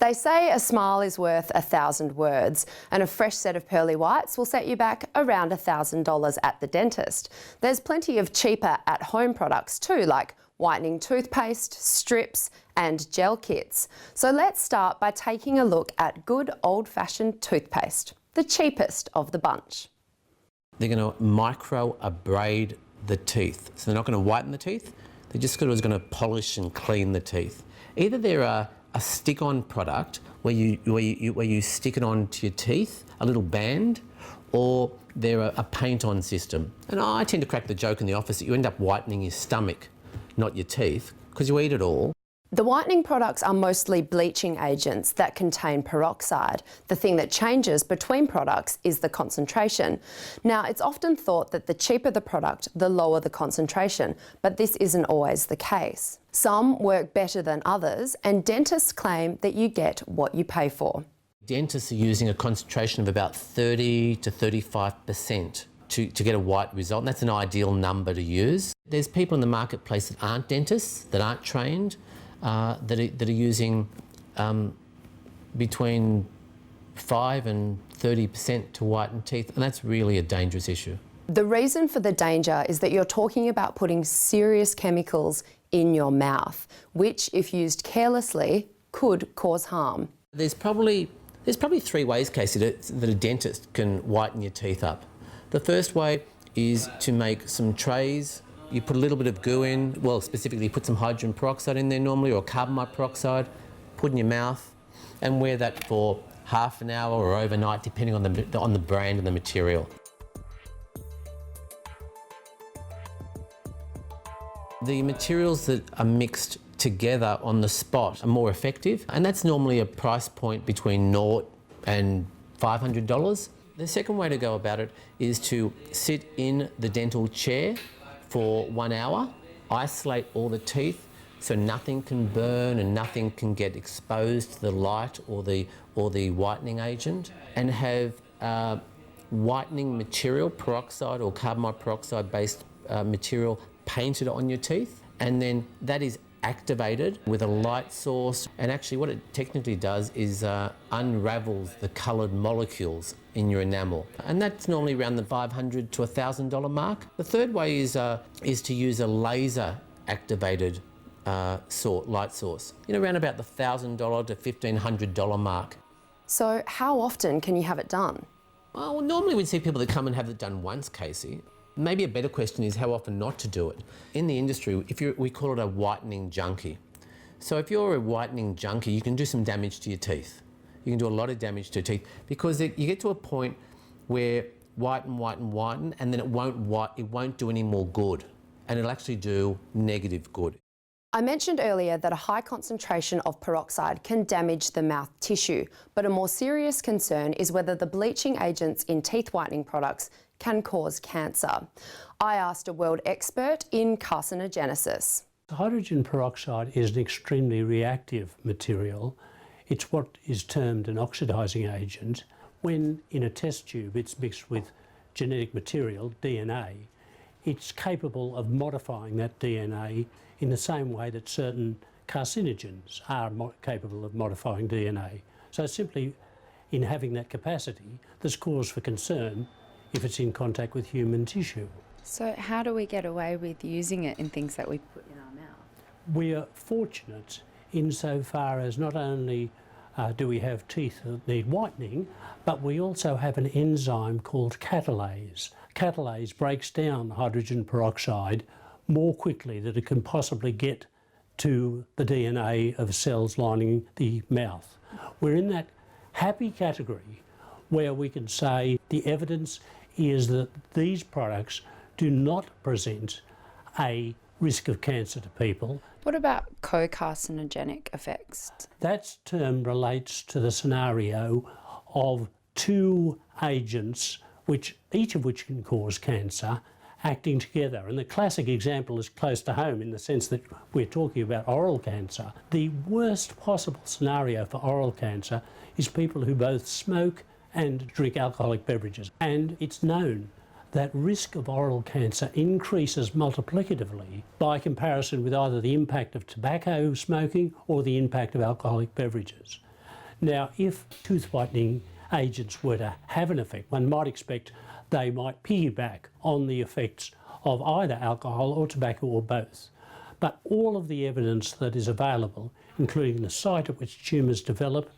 They say a smile is worth 1,000 words, and a fresh set of pearly whites will set you back around $1,000 at the dentist. There's plenty of cheaper at-home products too, like whitening toothpaste, strips and gel kits. So let's start by taking a look at good old-fashioned toothpaste, the cheapest of the bunch. They're going to micro-abrade the teeth. So they're not going to whiten the teeth, they're just going to polish and clean the teeth. Either they're a stick-on product where you stick it onto your teeth, a little band, or they're a paint-on system. And I tend to crack the joke in the office that you end up whitening your stomach, not your teeth, because you eat it all. The whitening products are mostly bleaching agents that contain peroxide. The thing that changes between products is the concentration. Now, it's often thought that the cheaper the product, the lower the concentration, but this isn't always the case. Some work better than others, and dentists claim that you get what you pay for. Dentists are using a concentration of about 30 to 35% to get a white result, and that's an ideal number to use. There's people in the marketplace that aren't dentists, that aren't trained, that are using between 5 and 30% to whiten teeth, and that's really a dangerous issue. The reason for the danger is that you're talking about putting serious chemicals in your mouth, which, if used carelessly, could cause harm. There's probably 3 ways, Casey, that a dentist can whiten your teeth up. The first way is to make some trays. You put a little bit of goo in, well, specifically put some hydrogen peroxide in there normally, or carbon peroxide, put in your mouth, and wear that for half an hour or overnight, depending on the brand and the material. The materials that are mixed together on the spot are more effective, and that's normally a price point between $0 and $500. The second way to go about it is to sit in the dental chair for 1 hour, isolate all the teeth so nothing can burn and nothing can get exposed to the light or the whitening agent, and have whitening material, peroxide or carbon peroxide based material painted on your teeth, and then that is activated with a light source, and actually what it technically does is unravels the coloured molecules in your enamel, and that's normally around the $500 to $1,000 mark. The third way is to use a laser activated light source, around about the $1,000 to $1,500 mark. So how often can you have it done? Well, normally we see people that come and have it done once, Casey. Maybe a better question is how often not to do it. In the industry, we call it a whitening junkie. So if you're a whitening junkie, you can do some damage to your teeth. You can do a lot of damage to your teeth, because you get to a point where whiten, and then it won't do any more good, and it'll actually do negative good. I mentioned earlier that a high concentration of peroxide can damage the mouth tissue, but a more serious concern is whether the bleaching agents in teeth whitening products can cause cancer. I asked a world expert in carcinogenesis. Hydrogen peroxide is an extremely reactive material. It's what is termed an oxidising agent. When in a test tube it's mixed with genetic material, DNA, it's capable of modifying that DNA in the same way that certain carcinogens are capable of modifying DNA. So simply in having that capacity, there's cause for concern if it's in contact with human tissue. So how do we get away with using it in things that we put in our mouth? We are fortunate insofar as not only do we have teeth that need whitening, but we also have an enzyme called catalase. Catalase breaks down hydrogen peroxide more quickly than it can possibly get to the DNA of cells lining the mouth. We're in that happy category where we can say the evidence is that these products do not present a risk of cancer to people. What about co-carcinogenic effects? That term relates to the scenario of 2 agents, each of which can cause cancer, acting together. And the classic example is close to home in the sense that we're talking about oral cancer. The worst possible scenario for oral cancer is people who both smoke and drink alcoholic beverages. And it's known that risk of oral cancer increases multiplicatively by comparison with either the impact of tobacco smoking or the impact of alcoholic beverages. Now, if tooth whitening agents were to have an effect, one might expect they might piggyback on the effects of either alcohol or tobacco or both. But all of the evidence that is available, including the site at which tumours develop,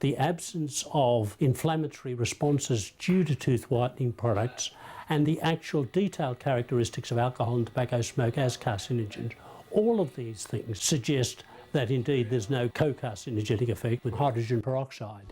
the absence of inflammatory responses due to tooth whitening products, and the actual detailed characteristics of alcohol and tobacco smoke as carcinogens, all of these things suggest that indeed there's no co-carcinogenic effect with hydrogen peroxide.